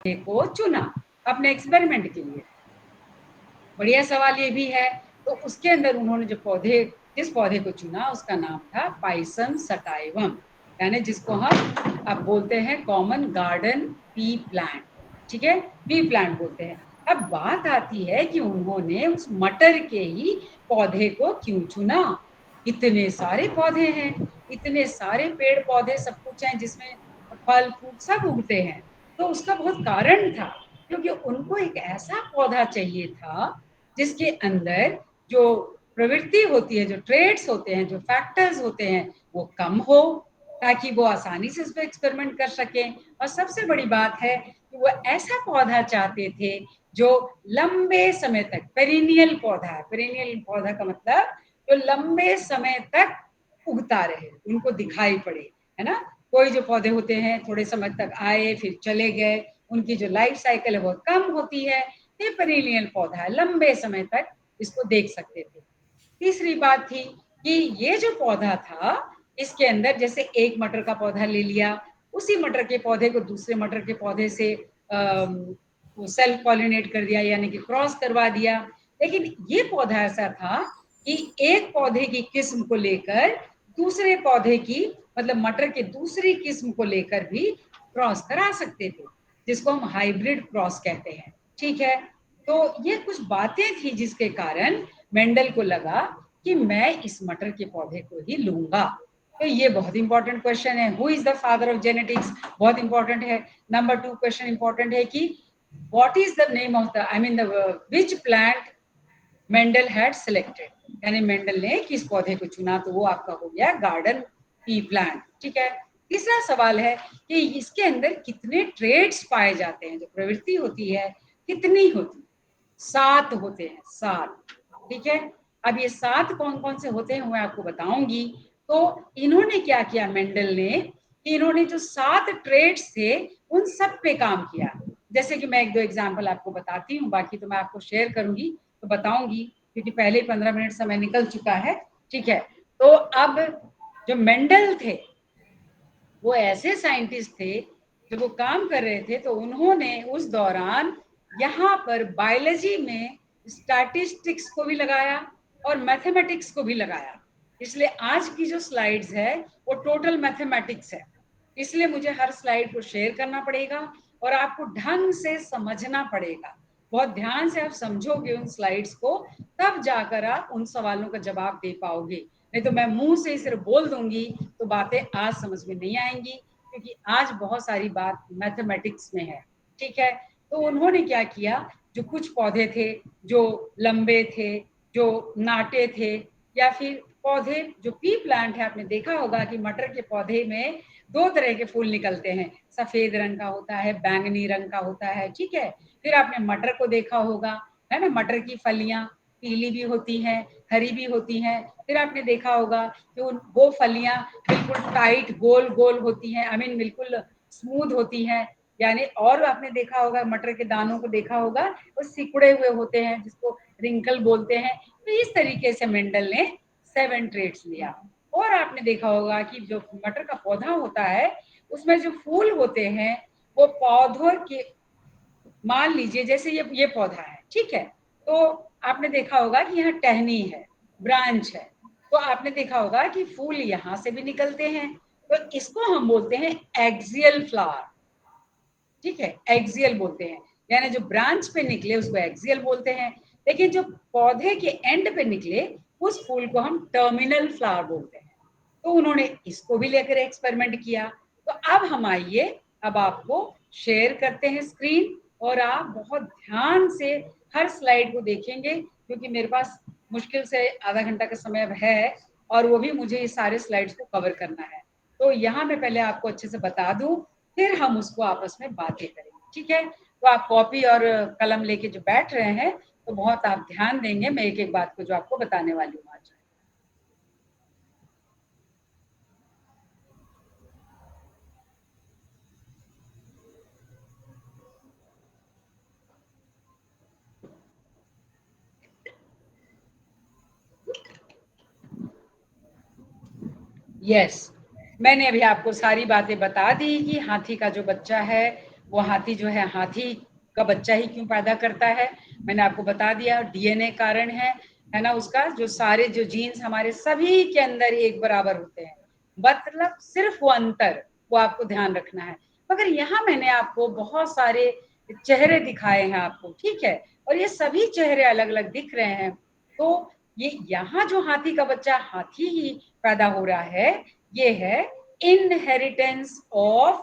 को चुना अपने एक्सपेरिमेंट के लिए। बढ़िया सवाल ये भी है। तो उसके अंदर उन्होंने जिस पौधे को चुना उसका नाम था पाइसम सटाइवम, यानी जिसको हम अब बोलते हैं कॉमन गार्डन पी प्लांट। ठीक है, पी प्लांट बोलते हैं। अब बात आती है कि उन्होंने उस मटर के ही पौधे को क्यों चुना। इतने सारे पौधे हैं, इतने सारे पेड़ पौधे सब कुछ हैं जिसमें फल फूल सब उगते हैं। तो उसका बहुत कारण था, क्योंकि उनको एक ऐसा पौधा चाहिए था जिसके अंदर जो प्रवृत्ति होती है, जो ट्रेड्स होते हैं, जो फैक्टर्स होते हैं, वो कम हो, ताकि वो आसानी से उस पर एक्सपेरिमेंट कर सकें। और सबसे बड़ी बात है कि वो ऐसा पौधा चाहते थे जो लंबे समय तक, पेरिनियल पौधा है। पेरिनियल पौधा का मतलब जो लंबे समय तक उगता रहे, उनको दिखाई पड़े, है ना। कोई जो पौधे होते हैं थोड़े समय तक आए फिर चले गए, उनकी जो लाइफ साइकिल है बहुत कम होती है। ये पेरिनियल पौधा है, लंबे समय तक इसको देख सकते थे। तीसरी बात थी कि ये जो पौधा था इसके अंदर जैसे एक मटर का पौधा ले लिया, उसी मटर के पौधे को दूसरे मटर के पौधे से सेल्फ पॉलिनेट कर दिया, यानी कि क्रॉस करवा दिया। लेकिन ये पौधा ऐसा था कि एक पौधे की किस्म को लेकर दूसरे पौधे की, मतलब मटर के दूसरी किस्म को लेकर भी क्रॉस करा सकते थे, जिसको हम हाइब्रिड क्रॉस कहते हैं। ठीक है, तो ये कुछ बातें थी जिसके कारण मेंडल को लगा कि मैं इस मटर के पौधे को ही लूंगा। तो ये बहुत इंपॉर्टेंट क्वेश्चन है, who is the father of genetics, बहुत इंपॉर्टेंट है। नंबर 2 क्वेश्चन इंपॉर्टेंट है कि what is the name of the, I mean the which plant Mendel had selected, यानी मेंडल ने किस पौधे को चुना। तो वो आपका हो गया गार्डन पी प्लांट। ठीक है, तीसरा सवाल है कि इसके अंदर कितने ट्रेड्स पाए जाते हैं, जो प्रवृत्ति होती है कितनी होती। 7 होते हैं, 7। ठीक है, अब ये 7 कौन कौन से होते हैं मैं आपको बताऊंगी। तो इन्होंने क्या किया मेंडल ने, कि इन्होंने जो 7 ट्रेड्स थे उन सब पे काम किया। जैसे कि मैं 1-2 एग्जाम्पल आपको बताती हूँ, बाकी तो मैं आपको शेयर करूंगी तो बताऊंगी, क्योंकि पहले 15 मिनट समय निकल चुका है। ठीक है, तो अब जो मेंडल थे वो ऐसे साइंटिस्ट थे, जब वो काम कर रहे थे तो उन्होंने उस दौरान यहाँ पर बायोलॉजी में स्टैटिस्टिक्स को भी लगाया और मैथमेटिक्स को भी लगाया। इसलिए आज की जो स्लाइड्स है वो टोटल मैथमेटिक्स है, इसलिए मुझे हर स्लाइड को शेयर करना पड़ेगा और आपको ढंग से समझना पड़ेगा। बहुत ध्यान से आप समझोगे उन स्लाइड्स को, तब जाकर आप उन सवालों का जवाब दे पाओगे। नहीं तो मैं मुंह से सिर्फ बोल दूंगी तो बातें आज समझ में नहीं आएंगी, क्योंकि आज बहुत सारी बात मैथमेटिक्स में है। ठीक है, तो उन्होंने क्या किया, जो कुछ पौधे थे जो लंबे थे, जो नाटे थे, या फिर पौधे जो पी प्लांट है, आपने देखा होगा कि मटर के पौधे में 2 तरह के फूल निकलते हैं, सफेद रंग का होता है, बैंगनी रंग का होता है। ठीक है, फिर आपने मटर को देखा होगा, है ना, मटर की फलियां पीली भी होती हैं, हरी भी होती हैं। फिर आपने देखा होगा कि वो फलियां बिल्कुल टाइट गोल गोल होती हैं, आई मीन बिल्कुल स्मूथ होती हैं, यानी। और आपने देखा होगा मटर के दानों को देखा होगा, वो सिकुड़े हुए होते हैं जिसको रिंकल बोलते हैं। तो इस तरीके से मेंडल ने 7 ट्रेड्स लिया। और आपने देखा होगा कि जो मटर का पौधा होता है उसमें जो फूल होते हैं वो पौधों के, मान लीजिए जैसे ये पौधा है, ठीक है, तो आपने देखा होगा कि यहाँ टहनी है, ब्रांच है, तो आपने देखा होगा कि फूल यहाँ से भी निकलते हैं, तो इसको हम बोलते हैं एक्सियल फ्लावर। ठीक है, एक्सियल बोलते हैं, यानी जो ब्रांच पे निकले उसको एक्सियल बोलते हैं, लेकिन जो पौधे के एंड पे निकले उस फूल को हम टर्मिनल फ्लावर बोलते हैं। तो उन्होंने इसको भी लेकर एक्सपेरिमेंट किया। तो अब हम आइए, अब आपको शेयर करते हैं स्क्रीन, और आप बहुत ध्यान से हर स्लाइड को देखेंगे, क्योंकि मेरे पास मुश्किल से आधा घंटा का समय है और वो भी मुझे इस सारे स्लाइड्स को कवर करना है। तो यहाँ मैं पहले आपको अच्छे से बता दूं, फिर हम उसको आपस में बातें करेंगे। ठीक है, तो आप कॉपी और कलम लेके जो बैठ रहे हैं तो बहुत आप ध्यान देंगे, मैं एक एक बात को जो आपको बताने वाली हूँ आज। यस, मैंने अभी आपको सारी बातें बता दी कि हाथी का जो बच्चा है वो हाथी जो है, हाथी का बच्चा ही क्यों पैदा करता है, मैंने आपको बता दिया, डीएनए कारण है ना उसका, जो सारे जो जीन्स हमारे सभी के अंदर एक बराबर होते हैं, मतलब सिर्फ वो अंतर, वो आपको ध्यान रखना है। मगर यहाँ मैंने आपको बहुत सारे चेहरे दिखाए हैं आपको, ठीक है, और ये सभी चेहरे अलग अलग दिख रहे हैं। तो ये यहाँ जो हाथी का बच्चा हाथी ही पैदा हो रहा है, ये है इनहेरिटेंस ऑफ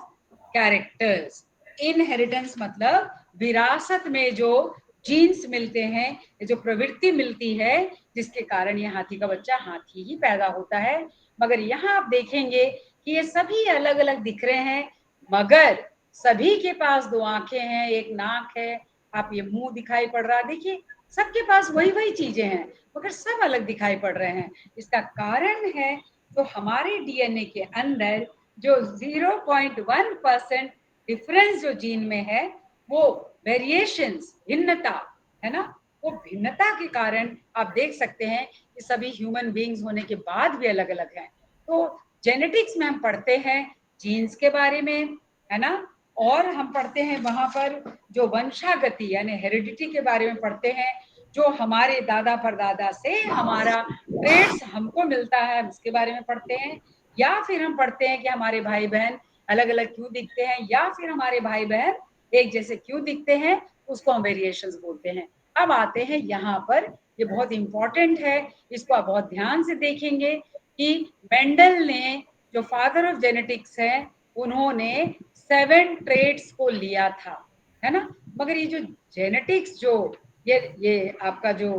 कैरेक्टर्स। इनहेरिटेंस मतलब विरासत में जो जीन्स मिलते हैं, जो प्रवृत्ति मिलती है, जिसके कारण ये हाथी का बच्चा हाथी ही पैदा होता है। मगर यहाँ आप देखेंगे कि ये सभी अलग अलग दिख रहे हैं, मगर सभी के पास दो आंखें हैं, एक नाक है, आप ये मुंह दिखाई पड़ रहा है, देखिए सबके पास वही वही चीजें हैं, मगर सब अलग दिखाई पड़ रहे हैं। इसका कारण है तो हमारे डीएनए के अंदर जो 0.1% डिफरेंस जो जीन में है, वो वेरिएशंस, भिन्नता है ना, वो भिन्नता के कारण आप देख सकते हैं कि सभी ह्यूमन बीइंग्स होने के बाद भी अलग अलग हैं। तो जेनेटिक्स में हम पढ़ते हैं जीन्स के बारे में, है ना, और हम पढ़ते हैं वहां पर जो वंशागति यानी हेरिडिटी के बारे में पढ़ते हैं, जो हमारे दादा परदादा से हमारा ट्रेड्स हमको मिलता है उसके बारे में पढ़ते हैं, या फिर हम पढ़ते हैं कि हमारे भाई बहन अलग अलग क्यों दिखते हैं, या फिर हमारे भाई बहन एक जैसे क्यों दिखते हैं, उसको हम वेरिएशंस बोलते हैं। अब आते हैं यहाँ पर, ये बहुत इंपॉर्टेंट है, इसको आप बहुत ध्यान से देखेंगे कि मेंडल ने, जो फादर ऑफ जेनेटिक्स है, उन्होंने 7 ट्रेड्स को लिया था, है ना, मगर ये जो जेनेटिक्स जो ये आपका जो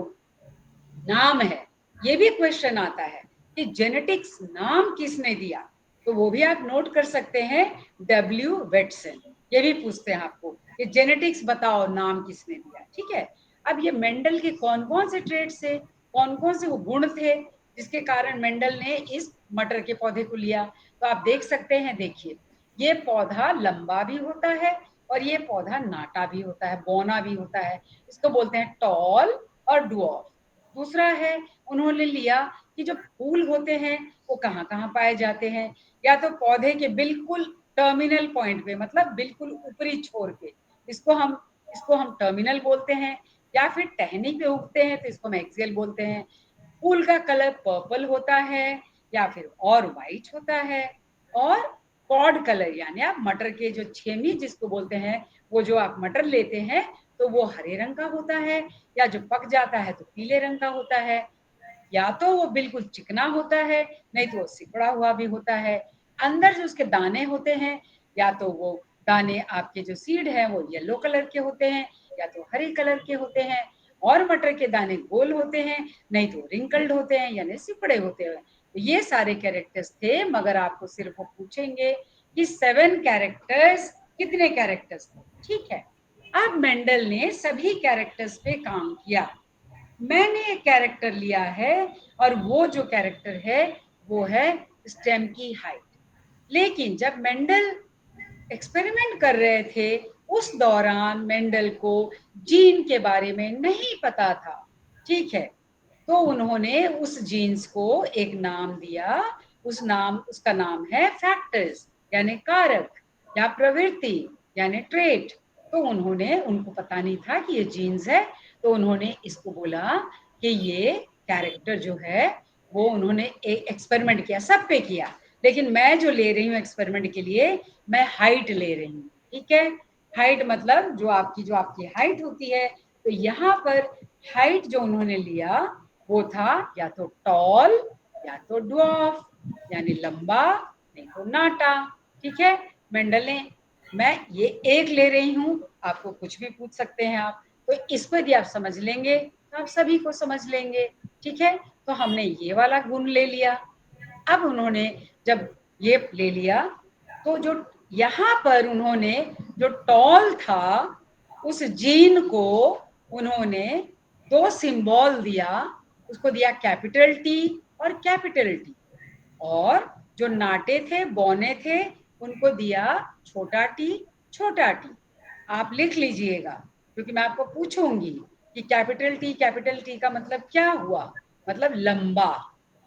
नाम है, ये भी क्वेश्चन आता है कि जेनेटिक्स नाम किसने दिया, तो वो भी आप नोट कर सकते हैं, डब्ल्यू वेटसन, ये भी पूछते हैं आपको कि जेनेटिक्स बताओ नाम किसने दिया, ठीक है। अब ये मेंडल के कौन कौन से ट्रेड्स थे, कौन कौन से वो गुण थे जिसके कारण मेंडल ने इस मटर के पौधे को लिया, तो आप देख सकते हैं, देखिए ये पौधा लंबा भी होता है और ये पौधा नाटा भी होता है, बौना भी होता है, इसको बोलते हैं टॉल और डुअर्फ। दूसरा है, उन्होंने लिया कि जो फूल होते हैं वो कहाँ कहाँ पाए जाते हैं, या तो पौधे के बिल्कुल टर्मिनल पॉइंट पे, मतलब बिल्कुल ऊपरी छोर पे, इसको हम टर्मिनल बोलते हैं, या फिर टहनी पे उगते हैं तो इसको हम एक्सियल बोलते हैं। फूल का कलर पर्पल होता है या फिर और व्हाइट होता है, और पॉड कलर यानी आप मटर के जो छेमी जिसको बोलते हैं, वो जो आप मटर लेते हैं तो वो हरे रंग का होता है, या जो पक जाता है तो पीले रंग का होता है, या तो वो बिल्कुल चिकना होता है, नहीं तो वो सिकुड़ा हुआ भी होता है। अंदर जो उसके दाने होते हैं, या तो वो दाने आपके जो सीड है वो येलो कलर के होते हैं, या तो हरे कलर के होते हैं, और मटर के दाने गोल होते हैं, नहीं तो रिंकल्ड होते हैं यानी सिकुड़े होते हैं। तो ये सारे कैरेक्टर्स थे, मगर आपको सिर्फ वो पूछेंगे कि 7 कैरेक्टर्स कितने कैरेक्टर्स थे, ठीक है। अब मेंडल ने सभी कैरेक्टर्स पे काम किया, मैंने एक कैरेक्टर लिया है, और वो जो कैरेक्टर है वो है स्टेम की हाइट। लेकिन जब मेंडल एक्सपेरिमेंट कर रहे थे, उस दौरान मेंडल को जीन के बारे में नहीं पता था, ठीक है, तो उन्होंने उस जीन्स को एक नाम दिया, उसका नाम है फैक्टर्स यानी कारक, या प्रवृत्ति यानी ट्रेट। तो उनको पता नहीं था कि ये जीन्स है, तो उन्होंने इसको बोला कि ये कैरेक्टर जो है, वो उन्होंने एक एक्सपेरिमेंट किया, सब पे किया, लेकिन मैं जो ले रही हूँ एक्सपेरिमेंट के लिए, मैं हाइट ले रही हूँ, ठीक है। हाइट मतलब जो आपकी हाइट होती है, तो यहाँ पर हाइट जो उन्होंने लिया वो था या तो टॉल या तो ड्वार्फ, यानी लंबा नहीं तो नाटा, ठीक है। मेंडल ने, मैं ये एक ले रही हूँ, आपको कुछ भी पूछ सकते हैं आप, तो इसको यदि आप समझ लेंगे तो आप सभी को समझ लेंगे, ठीक है। तो हमने ये वाला गुण ले लिया। अब उन्होंने जब ये ले लिया, तो जो यहाँ पर उन्होंने जो टॉल था, उस जीन को उन्होंने 2 सिंबल दिया, उसको दिया कैपिटल टी और कैपिटल टी, और जो नाटे थे, बौने थे, उनको दिया छोटा टी, छोटा टी। आप लिख लीजिएगा, क्योंकि मैं आपको पूछूंगी कि कैपिटल टी का मतलब क्या हुआ, मतलब लंबा।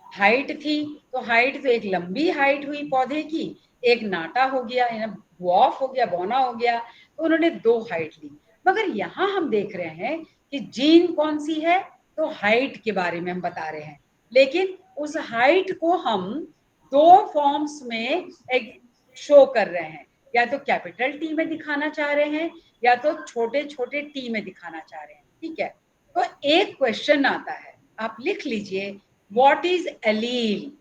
हाइट थी तो हाइट तो एक लंबी हाइट हुई पौधे की, एक नाटा हो गया, ड्वार्फ हो गया, बौना हो गया, तो उन्होंने 2 हाइट ली। मगर यहाँ हम देख रहे हैं कि जीन कौन सी है, तो हाइट के बारे में हम बता रहे हैं, लेकिन उस हाइट को हम 2 फॉर्म्स में शो कर रहे हैं, या तो कैपिटल टी में दिखाना चाह रहे हैं या तो छोटे छोटे टी में दिखाना चाह रहे हैं। ठीक है, तो एक क्वेश्चन आता है, आप लिख लीजिए, व्हाट इज एलील।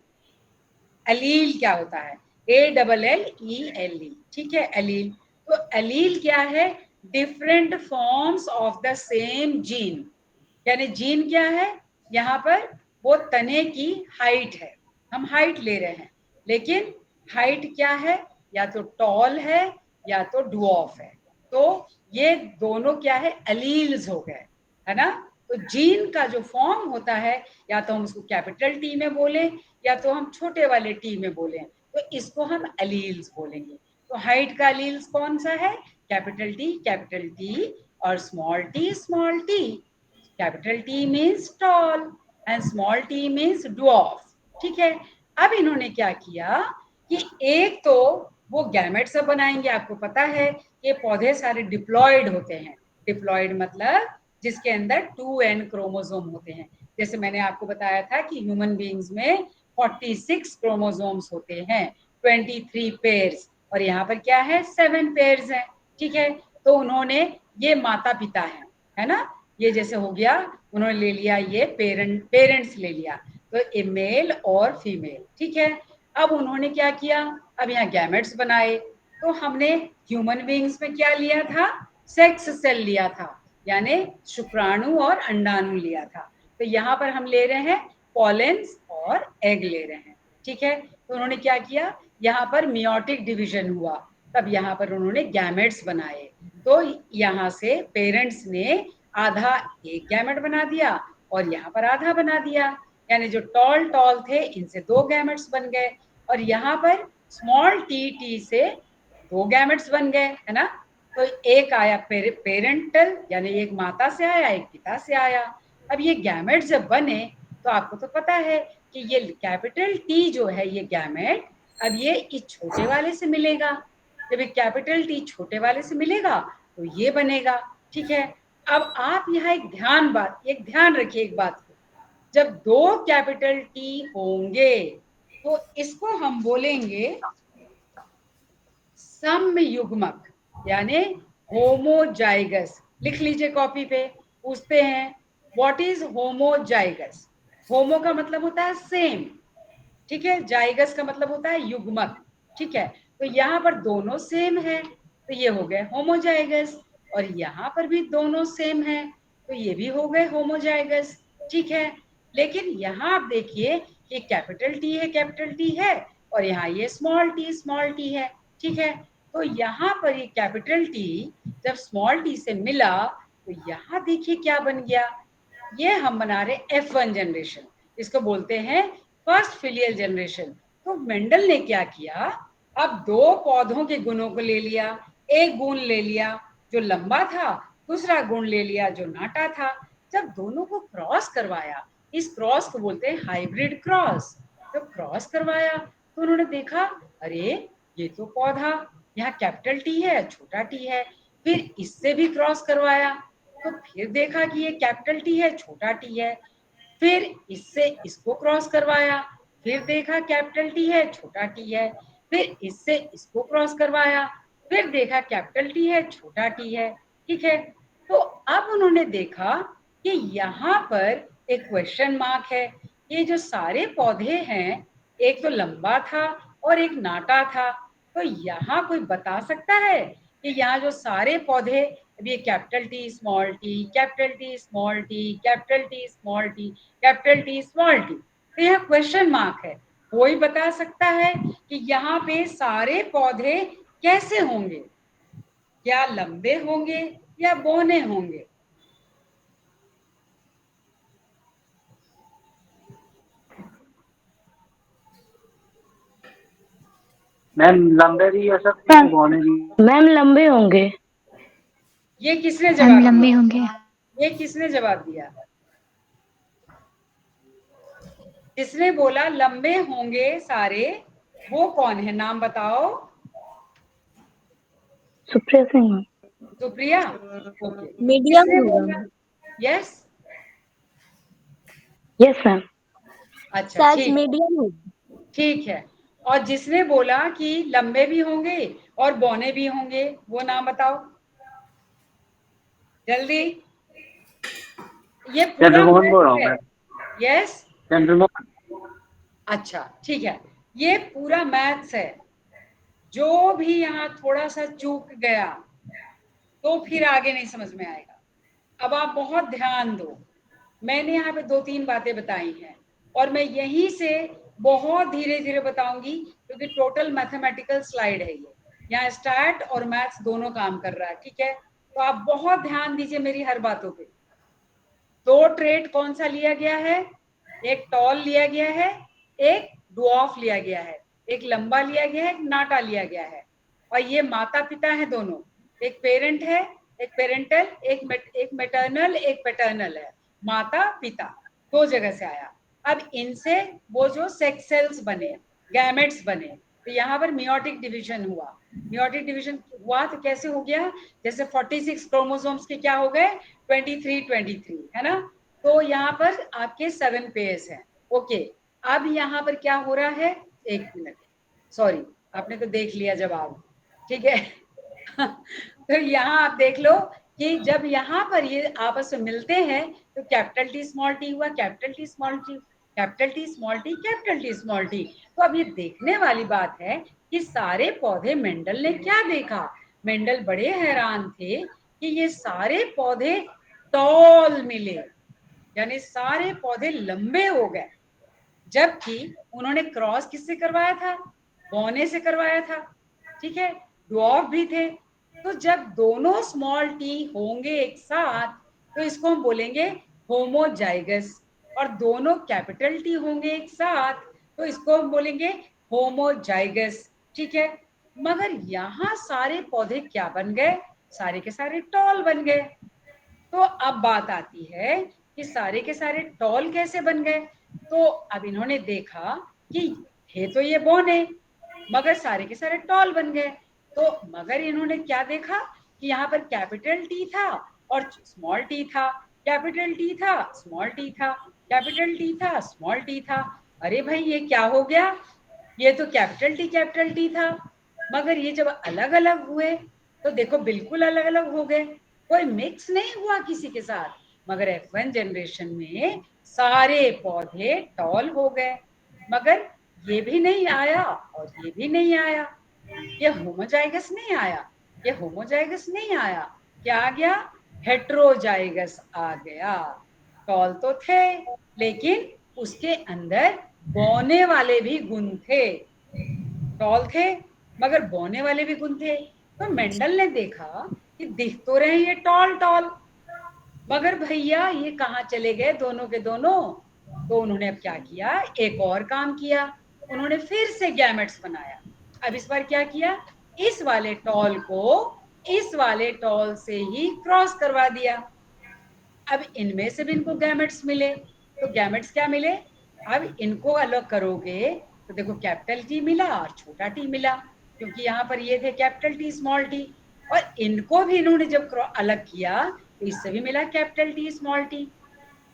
एलील क्या होता है, ALLELE, ठीक है, एलील। तो एलील क्या है, different forms of the same gene, यानी जीन क्या है, यहाँ पर वो तने की हाइट है, हम हाइट ले रहे हैं, लेकिन हाइट क्या है, या तो टॉल है या तो ड्वार्फ है, तो ये दोनों क्या है, एलील्स हो गए, है ना। तो जीन का जो फॉर्म होता है, या तो हम उसको कैपिटल टी में बोले या तो हम छोटे वाले टी में बोले, तो इसको हम एलील्स बोलेंगे। तो हाइट का एलील्स कौन सा है, कैपिटल टी और small T. Capital T means tall and small T means dwarf. ठीक है, अब इन्होंने क्या किया कि एक तो वो गैमेट सब बनाएंगे, आपको पता है ये पौधे सारे डिप्लॉयड होते हैं। डिप्लॉयड मतलब जिसके अंदर 2n क्रोमोसोम होते हैं। जैसे मैंने आपको बताया था कि ह्यूमन बीइंग्स में 46 क्रोमोसोम्स होते हैं, 23 पेयर्स, और यहाँ पर क्या है, 7 पेयर्स हैं। ठीक है, तो उन्होंने ये माता पिता है ना, ये जैसे हो गया, उन्होंने ले लिया ये पेरेंट्स ले लिया, तो ए मेल और फीमेल। ठीक है, अब उन्होंने क्या किया, अब यहाँ गैमेट्स बनाए, तो हमने ह्यूमन बीइंग्स में क्या लिया था, सेक्स सेल लिया था, यानी शुक्राणु और अंडाणु लिया था। तो यहाँ पर हम ले रहे हैं पॉलेंस और एग ले रहे हैं। ठीक है, तो उन्होंने क्या किया, यहाँ पर मियोटिक डिवीजन हुआ, तब यहाँ पर उन्होंने गैमेट्स बनाए। तो यहाँ से पेरेंट्स ने आधा एक गैमेट बना दिया और यहाँ पर आधा बना दिया, यानी जो टॉल टॉल थे इनसे 2 गैमेट्स बन गए, और यहाँ पर स्मॉल टी से 2 गैमेट्स बन गए, है ना। तो एक आया पेरेंटल, यानी एक माता से आया, एक पिता से आया। अब ये गैमेट जब बने, तो आपको तो पता है कि ये कैपिटल टी जो है ये गैमेट, अब ये इस छोटे वाले से मिलेगा, जब एक कैपिटल टी छोटे वाले से मिलेगा तो ये बनेगा। ठीक है, अब आप यहाँ एक ध्यान रखिए एक बात को, जब 2 कैपिटल टी होंगे तो इसको हम बोलेंगे समयुग्मक, यानी होमोजाइगस। लिख लीजिए कॉपी पे, पूछते हैं व्हाट इज होमोजाइगस। होमो का मतलब होता है सेम, ठीक है, जाइगस का मतलब होता है युग्मक। ठीक है, तो यहाँ पर दोनों सेम है तो ये हो गए होमोजाइगस, और यहाँ पर भी दोनों सेम है तो ये भी हो गए होमोजाइगस। ठीक है, लेकिन यहाँ आप देखिए कि कैपिटल टी है और यहाँ ये स्मॉल टी है। ठीक है, तो यहाँ पर ये कैपिटल टी जब स्मॉल टी से मिला तो यहाँ देखिए क्या बन गया, ये हम बना रहे F1 जनरेशन, इसको बोलते हैं फर्स्ट फिलियल जनरेशन। तो मेंडल ने क्या किया, अब 2 पौधों के गुणों को ले लिया, एक गुण ले लिया जो लंबा था, दूसरा गुण ले लिया जो नाटा था, जब दोनों को क्रॉस करवाया, इस क्रॉस को बोलते हैं हाइब्रिड क्रॉस। जब क्रॉस करवाया तो उन्होंने देखा, अरे ये तो पौधा यहाँ कैपिटल टी है, छोटा टी है। फिर इससे भी क्रॉस करवाया तो फिर देखा कि ये कैपिटल टी है, छोटा टी है। फिर इससे इसको क्रॉस करवाया, फिर देखा कैपिटल टी है, छोटा टी है। फिर इससे इसको क्रॉस करवाया, फिर देखा कैपिटल टी है, छोटा टी है। ठीक है, तो अब उन्होंने देखा कि यहाँ पर एक क्वेश्चन मार्क है, ये जो सारे पौधे हैं, एक तो लंबा था और एक नाटा था, तो यहाँ कोई बता सकता है कि यहाँ जो सारे पौधे, अभी capital T small T, capital T small T, capital T small T, capital T small T, तो यह क्वेश्चन मार्क है। कोई बता सकता है कि यहाँ पे सारे पौधे कैसे होंगे, क्या लंबे होंगे या बौने होंगे। मैम लंबे भी हो सकते हैं, बौने भी। मैम लंबे होंगे। ये किसने हम जवाब लंबे दिया, होंगे। ये किसने जवाब दिया, किसने बोला लंबे होंगे सारे, वो कौन है, नाम बताओ। सुप्रिया सिंह। सुप्रिया, ओके। मीडियम किसने होगा। बोला? Yes, yes ma'am. अच्छा शायद ठीक, मीडियम होगा। ठीक है। और जिसने बोला कि लंबे भी होंगे और बौने भी होंगे, वो नाम बताओ जल्दी। ये पूरा चंद्रमोहन बोल रहा हूँ मैं। यस, चंद्रमोहन। अच्छा ठीक है। ये पूरा मैथ्स है। जो भी यहाँ थोड़ा सा चूक गया तो फिर आगे नहीं समझ में आएगा। अब आप बहुत ध्यान दो। मैंने यहाँ पे 2-3 बातें बताई हैं और मैं यहीं से बहुत धीरे धीरे बताऊंगी, क्योंकि टोटल मैथमेटिकल स्लाइड है ये। यहाँ स्टैट और मैथ्स दोनों काम कर रहा है, ठीक है। तो आप बहुत ध्यान दीजिए मेरी हर बातों पे। 2 ट्रेट कौन सा लिया गया है? एक टॉल लिया गया है, एक ड्वार्फ लिया गया है। एक लंबा लिया गया है, एक नाटा लिया गया है। और ये माता पिता है दोनों। एक पेरेंट है, एक पेरेंटल, एक मैटरनल, एक पैटर्नल है। माता पिता 2 जगह से आया। अब इनसे वो जो सेक्स सेल्स बने, गैमेट्स बने, तो यहाँ पर मियोटिक डिवीजन हुआ। मियोटिक डिवीजन हुआ तो कैसे हो गया? जैसे 46 क्रोमोसोम्स के क्या हो गए? 23 है ना। तो यहाँ पर आपके 7 पेयर्स हैं। ओके, अब यहाँ पर क्या हो रहा है? 1 मिनट, सॉरी, आपने तो देख लिया जवाब, ठीक है। तो यहाँ आप देख लो कि जब यहाँ पर ये आपस में मिलते हैं तो कैपिटल टी स्मॉल टी हुआ, capital T small T, capital T small T, capital T small T. तो अब ये देखने वाली बात है कि सारे पौधे मेंडल ने क्या देखा। मेंडल बड़े हैरान थे कि ये सारे पौधे टॉल मिले, यानी सारे पौधे लंबे हो गए। जबकि उन्होंने क्रॉस किससे करवाया था? बौने से करवाया था, ठीक है। ड्वार्फ भी थे। तो जब दोनों स्मॉल टी होंगे एक साथ तो इसको हम बोलेंगे होमोजाइगस, और दोनों कैपिटल टी होंगे एक साथ तो इसको हम बोलेंगे होमोजाइगस, ठीक है। मगर यहाँ सारे पौधे क्या बन गए? सारे के सारे टॉल बन गए। तो अब बात आती है कि सारे के सारे टॉल कैसे बन गए। तो अब इन्होंने देखा कि थे तो ये बौने, मगर सारे के सारे टॉल बन गए। तो मगर इन्होंने क्या देखा कि यहाँ पर कैपिटल टी था और स्मॉल टी था, कैपिटल टी था, स्मॉल टी था, कैपिटल टी था, स्मॉल टी था। अरे भाई ये क्या हो गया? ये तो कैपिटल टी था, मगर ये जब अलग अलग हुए तो देखो बिल्कुल अलग अलग हो गए, कोई मिक्स नहीं हुआ किसी के साथ। मगर F1 जनरेशन में सारे पौधे टॉल हो गए, मगर ये भी नहीं आया और ये भी नहीं आया। ये होमोजाइगस नहीं आया, ये होमोजाइगस नहीं आया। क्या आ गया? हेट्रोजाइगस आ गया। टॉल तो थे लेकिन उसके अंदर बौने वाले भी गुण थे। टॉल थे मगर बौने वाले भी गुण थे। तो मेंडल ने देखा कि दिख तो रहे ये टॉल टॉल, मगर भैया ये कहाँ चले गए दोनों के दोनों। तो उन्होंने अब क्या किया? एक और काम किया। उन्होंने फिर से गैमेट्स बनाया। अब इस बार क्या किया? इस वाले टॉल को इस वाले टॉल से ही क्रॉस करवा दिया। अब इनमें से भी इनको गैमेट्स मिले। तो गैमेट्स क्या मिले? अब इनको अलग करोगे तो देखो कैपिटल टी मिला और छोटा टी मिला, क्योंकि यहाँ पर ये थे कैपिटल टी स्मॉल टी। और इनको भी इन्होंने जब अलग किया तो इससे भी मिला कैपिटल टी स्मॉल टी।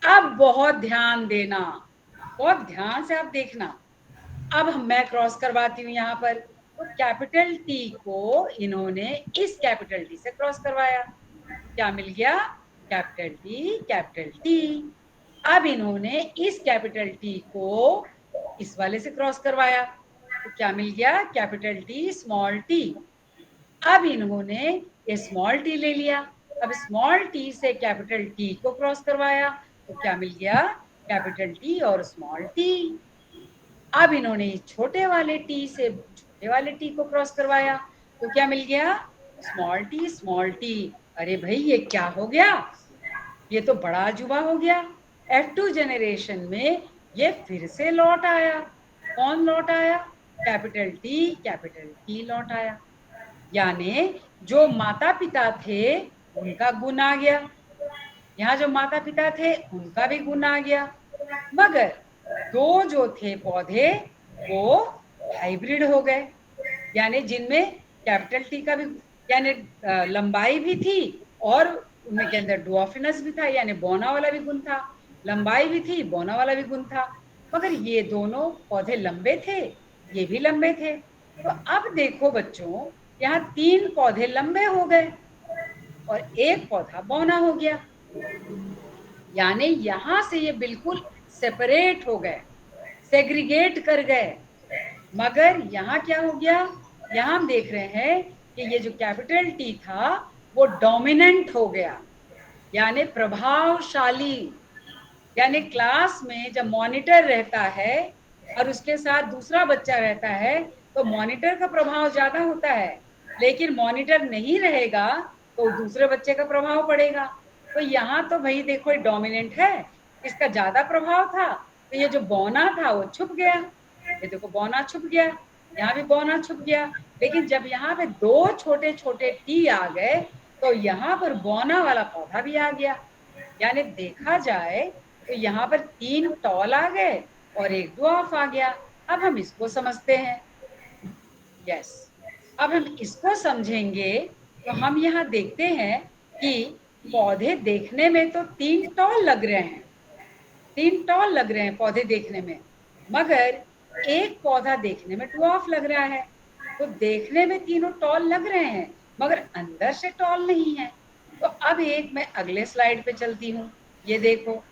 अब बहुत ध्यान देना, बहुत ध्यान से आप देखना। अब मैं क्रॉस करवाती हूँ यहाँ पर, तो कैपिटल टी को इन्होंने इस कैपिटल टी से क्रॉस करवाया। क्या मिल गया? Capital T, capital T. अब इन्होंने इस कैपिटल टी को इस वाले से क्रॉस करवाया तो क्या मिल गया? Capital T, small T. अब इन्होंने ये स्मॉल टी ले लिया। अब स्मॉल टी से कैपिटल टी को क्रॉस करवाया तो क्या मिल गया? कैपिटल टी और स्मॉल टी। अब इन्होंने छोटे वाले टी से छोटे वाले टी को क्रॉस करवाया तो क्या मिल गया? Small T, small T. अरे भाई ये क्या हो गया? ये तो बड़ा अजूबा हो गया। F2 जनरेशन में ये फिर से लौट आया। कौन लौट आया? कैपिटल टी लौट आया। यानी जो माता पिता थे उनका गुण आ गया, यहाँ जो माता पिता थे उनका भी गुण आ गया। मगर दो जो थे पौधे वो हाइब्रिड हो गए, यानी जिनमें कैपिटल टी का भी यानी लंबाई भी थी और उनमें के अंदर ड्वार्फिनस भी था, यानी बौना वाला भी गुण था, लंबाई भी थी, बौना वाला भी गुण था। मगर ये दोनों पौधे लंबे थे, ये भी लंबे थे। तो अब देखो बच्चों, यहाँ 3 पौधे लंबे हो गए और एक पौधा बौना हो गया, यानी यहां से ये बिल्कुल सेपरेट हो गए, सेग्रीगेट कर गए। मगर यहाँ क्या हो गया, यहाँ हम देख रहे हैं कि ये जो कैपिटल टी था वो डोमिनेंट हो गया, यानी प्रभावशाली। यानी क्लास में जब मॉनिटर रहता है और उसके साथ दूसरा बच्चा रहता है तो मॉनिटर का प्रभाव ज्यादा होता है, लेकिन मॉनिटर नहीं रहेगा तो दूसरे बच्चे का प्रभाव पड़ेगा। तो यहाँ तो भाई देखो ये डोमिनेंट है, इसका ज्यादा प्रभाव था, तो ये जो बौना था वो छुप गया। ये देखो बौना छुप गया, यहाँ भी बौना छुप गया। लेकिन जब यहाँ पे 2 छोटे छोटे टी आ गए तो यहाँ पर बौना वाला पौधा भी आ गया। यानी देखा जाए तो यहाँ पर 3 टॉल आ गए और एक ड्वार्फ आ गया। अब हम इसको समझते हैं। यस, अब हम इसको समझेंगे तो हम यहाँ देखते हैं कि पौधे देखने में तो 3 टॉल लग रहे हैं, 3 टॉल लग रहे हैं पौधे देखने में, मगर एक पौधा देखने में ड्वार्फ लग रहा है। तो देखने में तीनों टॉल लग रहे हैं मगर अंदर से टॉल नहीं है। तो अब एक मैं अगले स्लाइड पे चलती हूँ। ये देखो,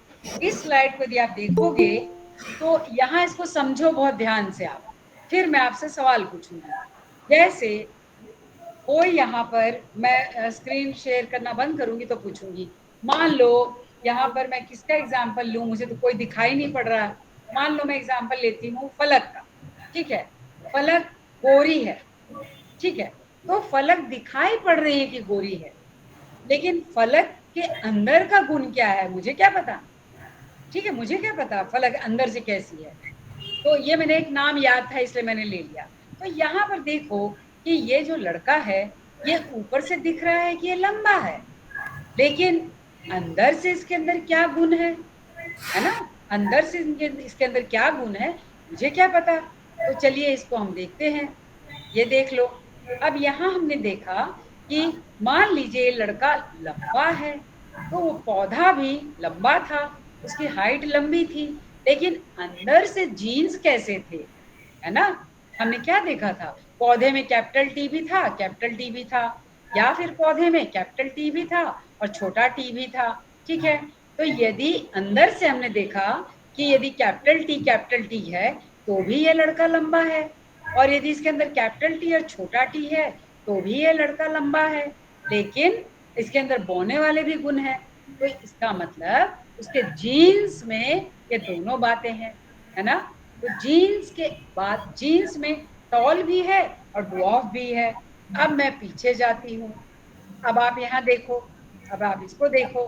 इस स्लाइड पे यदि आप देखोगे तो यहाँ इसको समझो बहुत ध्यान से आप, फिर मैं आपसे सवाल पूछूंगी। जैसे कोई यहाँ पर, मैं स्क्रीन शेयर करना बंद करूंगी तो पूछूंगी। मान लो यहाँ पर मैं किसका एग्जाम्पल लूं, मुझे तो कोई दिखाई नहीं पड़ रहा। मान लो मैं एग्जाम्पल लेती हूँ फलक का। ठीक है, फलक गोरी है, ठीक है, तो फलक दिखाई पड़ रही है कि गोरी है, लेकिन फलक के अंदर का गुण क्या है मुझे क्या पता। ठीक है, मुझे क्या पता फलक अंदर से कैसी है। तो ये मैंने एक नाम याद था इसलिए मैंने ले लिया। तो यहाँ पर देखो कि ये जो लड़का है ये ऊपर से दिख रहा है कि ये लंबा है, लेकिन अंदर से इसके अंदर क्या गुण है ना, अंदर से इसके अंदर क्या गुण है मुझे क्या पता। तो चलिए इसको हम देखते हैं। ये देख लो, अब यहाँ हमने देखा कि मान लीजिए लड़का लंबा है तो वो पौधा भी लंबा था, उसकी हाइट लंबी थी, लेकिन अंदर से जीन्स कैसे थे, है ना। हमने क्या देखा था, पौधे में कैपिटल टी भी था, कैपिटल टी भी था, या फिर पौधे में कैपिटल टी भी था और छोटा टी भी था। ठीक है, तो यदि अंदर से हमने देखा कि यदि कैपिटल टी है तो भी ये लड़का लंबा है, और यदि इसके अंदर कैपिटल टी और छोटा टी है तो भी ये लड़का लंबा है, लेकिन इसके अंदर बोने वाले भी गुण हैं। तो इसका मतलब उसके जीन्स में ये दोनों बातें हैं, है ना। तो जीन्स के बाद जीन्स में टॉल भी है और ड्वार्फ भी है। अब मैं पीछे जाती हूँ, अब आप यहाँ देखो, अब आप इसको देखो,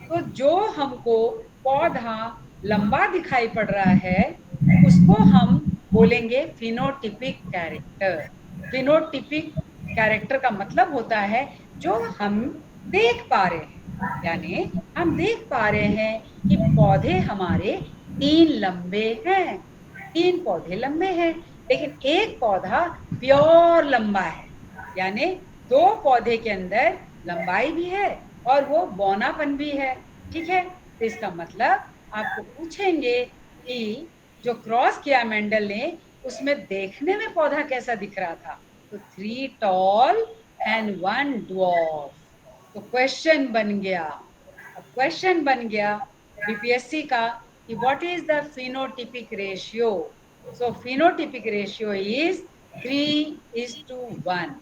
तो जो हमको पौधा लंबा दिखाई पड़ रहा है उसको हम बोलेंगे फिनोटिपिक कैरेक्टर। फिनोटिपिक कैरेक्टर का मतलब होता है जो हम देख पा रहे हैं, यानी हम देख पा रहे हैं कि पौधे हमारे 3 लंबे हैं, 3 पौधे लंबे हैं, लेकिन एक पौधा प्योर लंबा है, यानी 2 पौधे के अंदर लंबाई भी है और वो बौनापन भी है। ठीक है, तो इसका मतलब आपको पूछेंगे कि जो क्रॉस किया मेंडल ने उसमें देखने में पौधा कैसा दिख रहा था, तो 3 टॉल एंड 1 ड्वार्फ। तो क्वेश्चन बन गया, अब क्वेश्चन बन गया बीपीएससी का कि what is the phenotypic ratio. So phenotypic ratio is 3:1।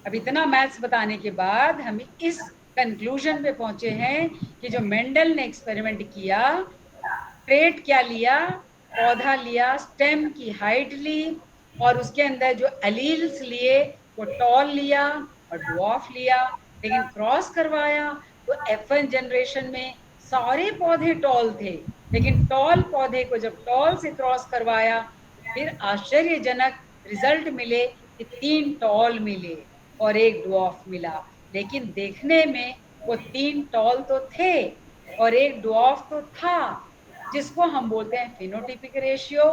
अब इतना मैथ्स बताने के बाद हम इस कंक्लूजन पे पहुंचे हैं कि जो मेंडल ने एक्सपेरिमेंट किया, ट्रेट क्या लिया, पौधा लिया, स्टेम की हाइट ली और उसके अंदर जो एलील्स लिए वो टॉल लिया और ड्वार्फ लिया, लेकिन क्रॉस करवाया तो F1 जनरेशन में सारे पौधे टॉल थे, लेकिन टॉल पौधे को जब टॉल से क्रॉस करवाया फिर आश्चर्यजनक रिजल्ट मिले कि 3 टॉल मिले और एक ड्वार्फ मिला। लेकिन देखने में वो 3 टॉल तो थे और एक ड्वार्फ तो था, जिसको हम बोलते हैं फिनोटिपिक रेशियो।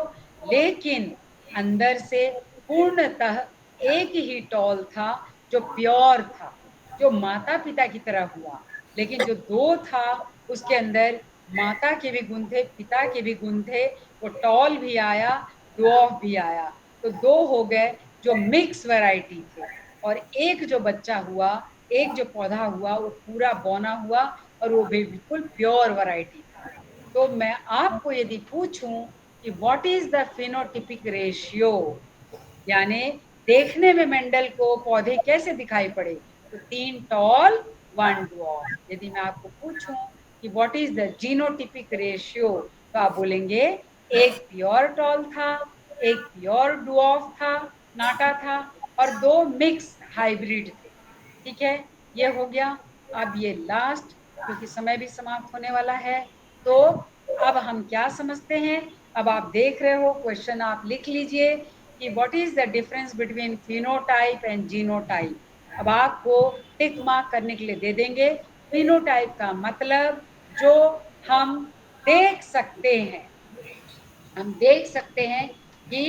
लेकिन अंदर से पूर्णतः एक ही टॉल था जो प्योर था, जो माता पिता की तरह हुआ। लेकिन जो दो था उसके अंदर माता के भी गुण थे, पिता के भी गुण थे, वो टॉल भी आया, ड्वार्फ भी आया। तो दो हो गए जो मिक्स वैरायटी थे, और एक जो बच्चा हुआ, एक जो पौधा हुआ, वो पूरा बौना हुआ और वो भी बिल्कुल प्योर वैरायटी था। तो मैं आपको यदि पूछूं कि what is the phenotypic ratio, यानी देखने में मेंडल को पौधे कैसे दिखाई पड़े, तो 3 टॉल 1 ड्वार्फ। यदि मैं आपको पूछूं कि what is the genotypic ratio, तो आप बोलेंगे एक प्योर टॉल था, एक प्योर ड्वार्फ था, नाटा था, और 2 मिक्स हाइब्रिड थे। ठीक है, ये हो गया। अब ये लास्ट, क्योंकि समय भी समाप्त होने वाला है, तो अब हम क्या समझते हैं। अब आप देख रहे हो, क्वेश्चन आप लिख लीजिए कि what is the difference between phenotype and genotype. अब आपको टिक मार्क करने के लिए दे देंगे। फिनोटाइप का मतलब जो हम देख सकते हैं, हम देख सकते हैं कि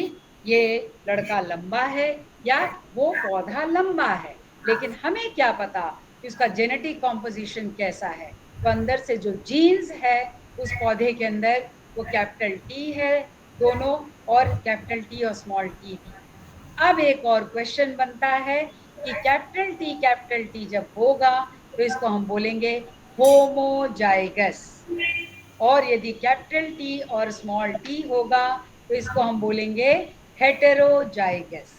ये लड़का लंबा है या वो पौधा लंबा है, लेकिन हमें क्या पता कि उसका जेनेटिक कॉम्पोजिशन कैसा है। तो अंदर से जो जीन्स है उस पौधे के अंदर, वो कैपिटल टी है दोनों, और कैपिटल टी और स्मॉल टी भी। अब एक और क्वेश्चन बनता है कि कैपिटल टी जब होगा तो इसको हम बोलेंगे होमोजाइगस, और यदि कैपिटल टी और स्मॉल टी होगा तो इसको हम बोलेंगे हेटेरोजाइगस।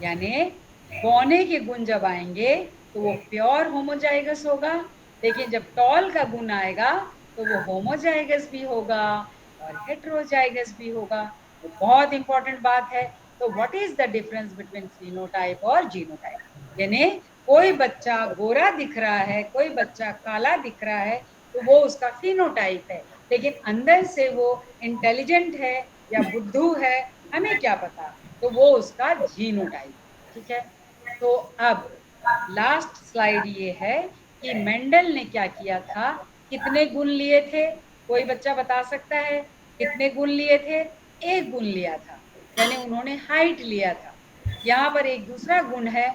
यानी बौने के गुण जब आएंगे तो वो प्योर होमोजाइगस होगा, लेकिन जब टॉल का गुण आएगा तो वो होमोजाइगस भी होगा और हेटेरोजाइगस भी होगा। तो बहुत इंपॉर्टेंट बात है। तो what is the difference between phenotype और जीनोटाइप, यानी कोई बच्चा गोरा दिख रहा है, कोई बच्चा काला दिख रहा है, तो वो उसका फिनोटाइप है, लेकिन अंदर से वो इंटेलिजेंट है या बुद्धू है, हमें क्या पता, तो वो उसका जीनोटाइप। ठीक है, तो अब लास्ट स्लाइड ये है कि मेंडल ने क्या किया था, कितने गुण लिए थे, कोई बच्चा बता सकता है कितने गुण लिए थे। एक गुण लिया था, यानी उन्होंने हाइट लिया था। यहाँ पर एक दूसरा गुण है,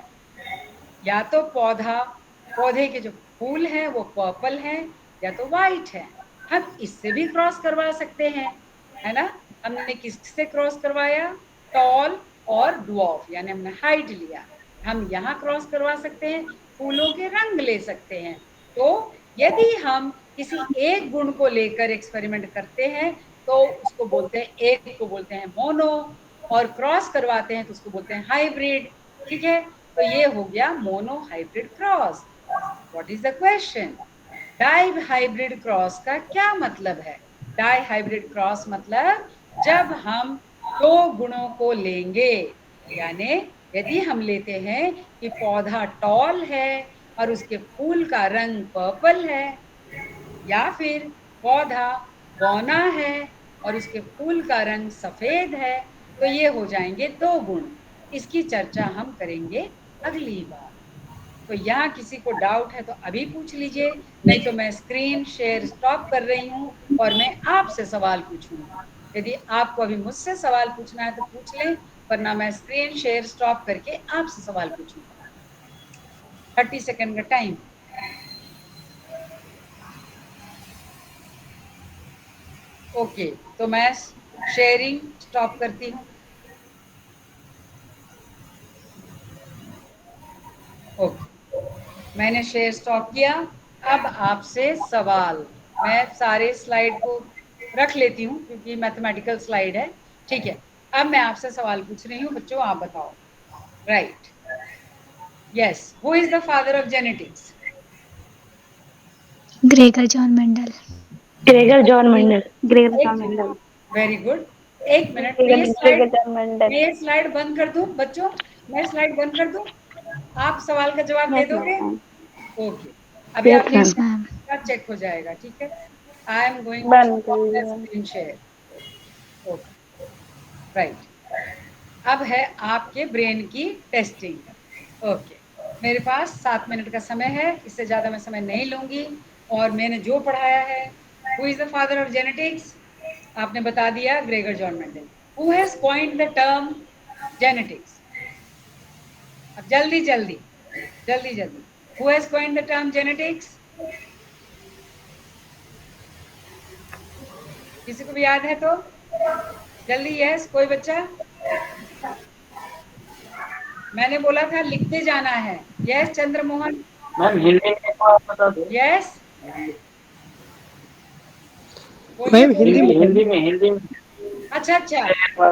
या तो पौधे के जो फूल हैं वो पर्पल हैं या तो वाइट है। हम इससे भी क्रॉस करवा सकते हैं, है ना। हमने किससे क्रॉस करवाया, टॉल और ड्वार्फ, यानी हमने हाइट लिया। हम यहाँ क्रॉस करवा सकते हैं, फूलों के रंग ले सकते हैं। तो यदि हम किसी एक गुण को लेकर एक्सपेरिमेंट करते हैं तो उसको बोलते हैं, एक को बोलते हैं मोनो, और क्रॉस करवाते हैं तो उसको बोलते हैं हाइब्रिड। ठीक है, तो ये हो गया monohybrid cross. What is the question, dihybrid cross का क्या मतलब है। डाई हाइब्रिड क्रॉस मतलब जब हम दो गुणों को लेंगे, यानी यदि हम लेते हैं कि पौधा टॉल है और उसके फूल का रंग पर्पल है, या फिर पौधा बौना है और उसके फूल का रंग सफेद है, तो ये हो जाएंगे दो गुण। इसकी चर्चा हम करेंगे अगली बार। तो यहाँ किसी को डाउट है तो अभी पूछ लीजिए, नहीं तो मैं स्क्रीन शेयर स्टॉप कर रही हूँ और मैं आपसे सवाल पूछूंगी। यदि आपको अभी मुझसे सवाल पूछना है तो पूछ लें, वरना मैं स्क्रीन शेयर स्टॉप करके आपसे सवाल पूछूंगी। 30 सेकंड का टाइम। ओके, तो मैं शेयरिंग स्टॉप करती हूँ। ओके, मैंने शेयर स्टॉप किया। अब आपसे सवाल, मैं सारे स्लाइड को रख लेती हूँ क्योंकि मैथमेटिकल स्लाइड है। ठीक है, अब मैं आपसे सवाल पूछ रही हूँ, बच्चों आप बताओ। Right, yes, who is the father of genetics. Gregor John Mendel. Gregor John Mendel. Gregor John Mendel. Very good. एक मिनट, मैं ग्रेगर जॉन मेंडल। ये स्लाइड बंद कर दूं बच्चों, मैं स्लाइड बंद कर दूं, आप सवाल का जवाब दे यस दोगे। मैम। ओके, अभी यस आपने मैम। Yes ma'am. चेक हो जाएगा। ठीक है, आई एम गोइंग टू बंद स्टॉप द करिए। Screen share. ओके, राइट, अब है आपके ब्रेन की टेस्टिंग। ओके, मेरे पास 7 मिनट का समय है, इससे ज्यादा मैं समय नहीं लूंगी। और मैंने जो पढ़ाया है, who is the father of genetics, आपने बता दिया Gregor John Mendel. Who has coined the term genetics? अब जल्दी जल्दी जल्दी जल्दी, Who has coined the term genetics? किसी को भी याद है तो जल्दी, यस कोई बच्चा? मैंने बोला था लिखते जाना है। यस चंद्रमोहन? मैम हिंदी में आप बता दो। यस मैम हिंदी में हिंदी में अच्छा अच्छा,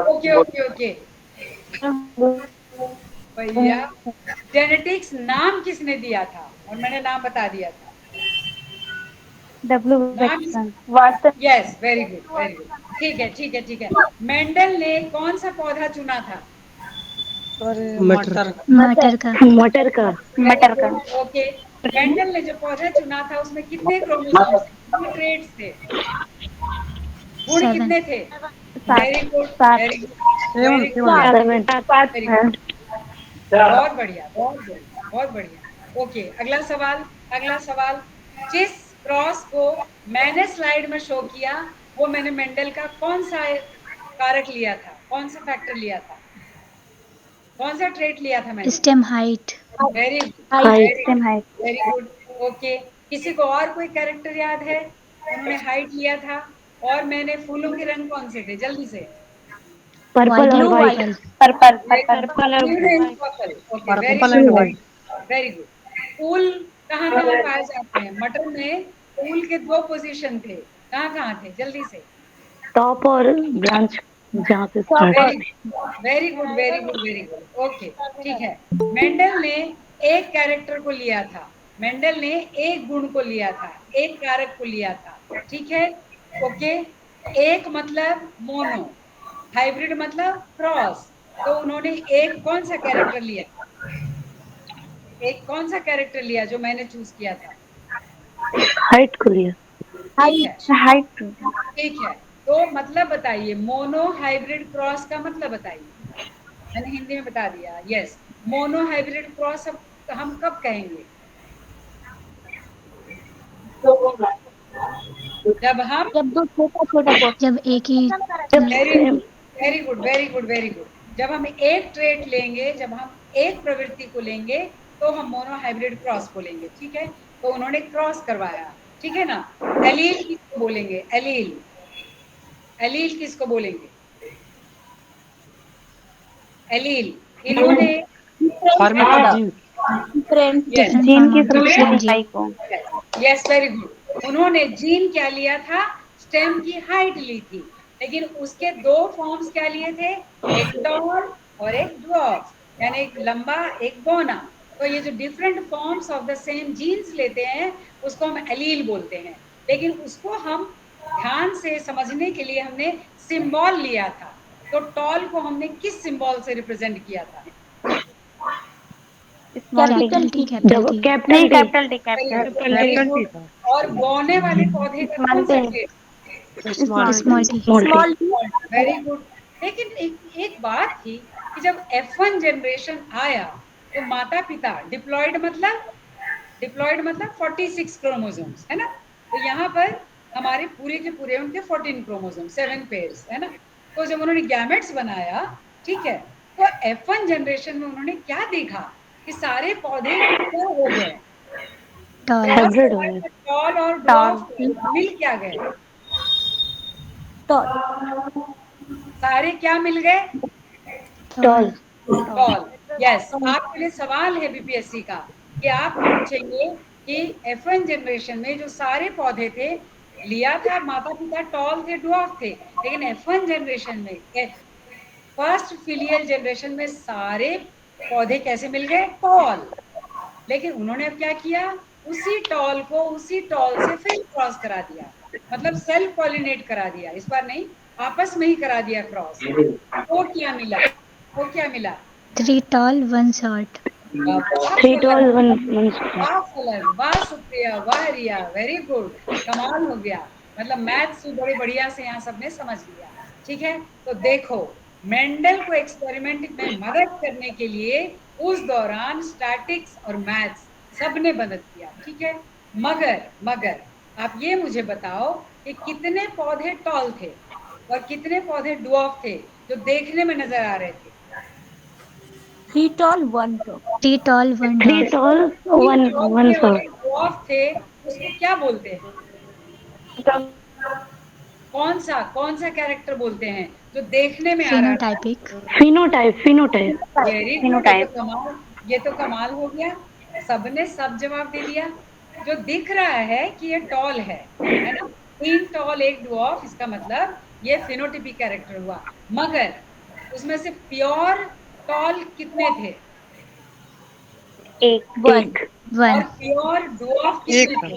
ओके ओके ओके भैया, जेनेटिक्स नाम किसने दिया था? और मैंने नाम बता दिया था। W. नाम Watson. Watson. Yes, very good very good, ठीक है ठीक है ठीक है। मेंडल ने कौन सा पौधा चुना था? मटर मटर का। मटर का। मटर का। ओके, मेंडल ने जो पौधा चुना था उसमें कितने क्रोमोसोम्स थे, कितने ट्रेड्स थे, गुण कितने थे? Very good very good very good, very good, बहुत बढ़िया बहुत बढ़िया बहुत बढ़िया। ओके, अगला सवाल अगला सवाल। जिस क्रॉस को मैंने स्लाइड में शो किया वो मैंने मेंडल का कौन सा कारक लिया था, कौन सा फैक्टर लिया था, कौन सा ट्रेट लिया था मैंने? Stem height. Very Stem height. Very good. Okay, किसी को और कोई कैरेक्टर याद है? उन्होंने हाइट लिया था, और मैंने फूलों के रंग कौन से थे जल्दी से? Purple और white. पर्पल। Purple और okay, very purple and white. Very good. फूल कहाँ कहाँ पाए जाते हैं? मटर में फूल के दो पोजीशन थे, कहाँ कहाँ थे जल्दी से? टॉप और ब्रांच जहाँ से start. Very good very good very good, okay ठीक है। मेंडल ने एक कैरेक्टर को लिया था, मेंडल ने एक गुण को लिया था, एक कारक को लिया था, ठीक है। ओके, एक मतलब मोनो, हाइब्रिड मतलब क्रॉस, तो उन्होंने एक कौन सा कैरेक्टर लिया, एक कौन सा कैरेक्टर लिया जो मैंने चूज किया था? हाइट को लिया। हाइट ठीक है, तो मतलब बताइए, मोनो हाइब्रिड क्रॉस का मतलब बताइए। मैंने हिंदी में बता दिया। यस, मोनो हाइब्रिड क्रॉस हम कब कहेंगे? जब हम जब एक ही very good very good very good, जब हम एक ट्रेट लेंगे, जब हम एक प्रवृत्ति को लेंगे तो हम मोनो हाइब्रिड क्रॉस बोलेंगे, ठीक है। तो उन्होंने क्रॉस करवाया, ठीक है ना। एलील किसको बोलेंगे? एलील, एलील किसको बोलेंगे? एलील, इन्होंने जीन की संख्या को। यस वेरी गुड, उन्होंने जीन क्या लिया था? स्टेम की हाइट ली थी, लेकिन उसके दो फॉर्म्स क्या लिए थे? एक टॉल और एक ड्वार्फ, यानी एक लंबा एक बौना। तो ये जो different forms of the same genes लेते हैं उसको हम एलील बोलते हैं, लेकिन उसको हम ध्यान से समझने के लिए हमने सिंबल लिया था। तो टॉल को हमने किस सिंबल से रिप्रेजेंट किया था? Capital T. Capital T. Very good। और बौने वाले पौधे का कौन सा trait? Small T. Very good. लेकिन एक बात थी कि जब F1 जनरेशन आया तो माता पिता डिप्लॉयड मतलब 46 क्रोमोसोम्स है ना। तो यहाँ पर हमारे पूरे के पूरे उनके 14 क्रोमोसोम, 7 पेयर्स है ना। तो जब उन्होंने गैमेट्स बनाया, ठीक है, तो F1 जनरेशन में उन्होंने क्या देखा कि सारे पौधे क्या हो गए? टॉल और ड्वार्फ मिल क्या गए? सारे क्या मिल गए? टॉल। टॉल। यस, आपके लिए सवाल है बीपीएससी का कि आपको पूछेंगे कि F1 जनरेशन में जो सारे पौधे थे, लिया था माता पिता टॉल थे ड्वार्फ थे, लेकिन F1 जनरेशन में, फर्स्ट फिलियल जनरेशन में सारे पौधे कैसे मिल गए? टॉल। लेकिन उन्होंने अब क्या किया? उसी टॉल को उसी टॉल से फिर क्रॉस करा दिया, मतलब सेल्फ पॉलिनेट करा दिया, इस बार नहीं, आपस में ही करा दिया क्रॉस। वो क्या मिला? वो क्या मिला? 3 tall 1 short। 3 tall 1 short। वाह सुप्रिया, वाह रिया, वेरी गुड, कमाल हो गया। मतलब मैथ्स बड़े बढ़िया से यहाँ सबने समझ लिया, ठीक है। तो देखो, मेंडल को एक्सपेरिमेंट में मदद करने के लिए उस दौरान स्टैटिक्स और मैथ्स सबने मदद किया, ठीक है। मगर आप ये मुझे बताओ कि कितने पौधे टॉल थे और कितने पौधे ड्वार्फ थे? जो देखने में नजर आ रहे थे। 3 tall, 1 tall. 3 tall, 1 3 dwarf. tall, तीन 1 tall 1 थे और short. एक dwarf थे, उसको क्या बोलते हैं? कौन सा कैरेक्टर बोलते हैं जो देखने में आ रहा था? Phenotypic. Phenotype. वेरी गुड, ये तो कमाल हो गया, सबने सब जवाब दे दिया। जो दिख रहा है कि ये टॉल है ना, 3 टॉल 1 ड्वार्फ, इसका मतलब ये फिनोटिपिक कैरेक्टर हुआ। मगर उसमें से प्योर टॉल कितने थे? 1. और 1. प्योर ड्वार्फ कितने थे?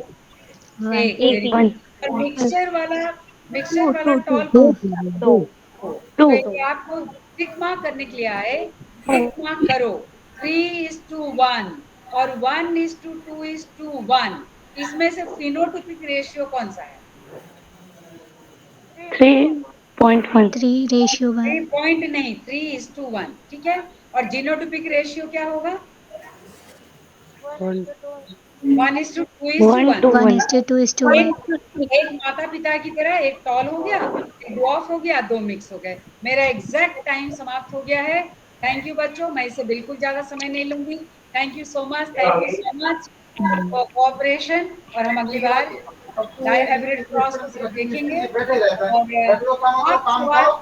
1. एक, वेरी गुड। 1 और मिक्सचर वाला टॉल 2 तो ये आपको टिक मार्क करने के लिए आए, टिक मार्क करो। 3:1 और 1:2:1, इसमें से फिनोटिपिक रेशियो कौन सा है? 3.1 3 ratio 1. 3 पॉइंट नहीं, 3:1, ठीक है। और जीनोटिपिक रेशियो क्या होगा? 1:2:1। 1 is to 2 is to 1. एक माता पिता की तरह, एक टॉल हो गया, एक ड्वार्फ हो गया, 2 मिक्स हो गए। मेरा एग्जैक्ट टाइम समाप्त हो गया है। थैंक यू बच्चों, मैं इसे बिल्कुल ज्यादा समय नहीं लूंगी। Thank you so much for cooperation. और हम अगली बार डाई हाइब्रिड क्रॉस को देखेंगे। और 8 सवाल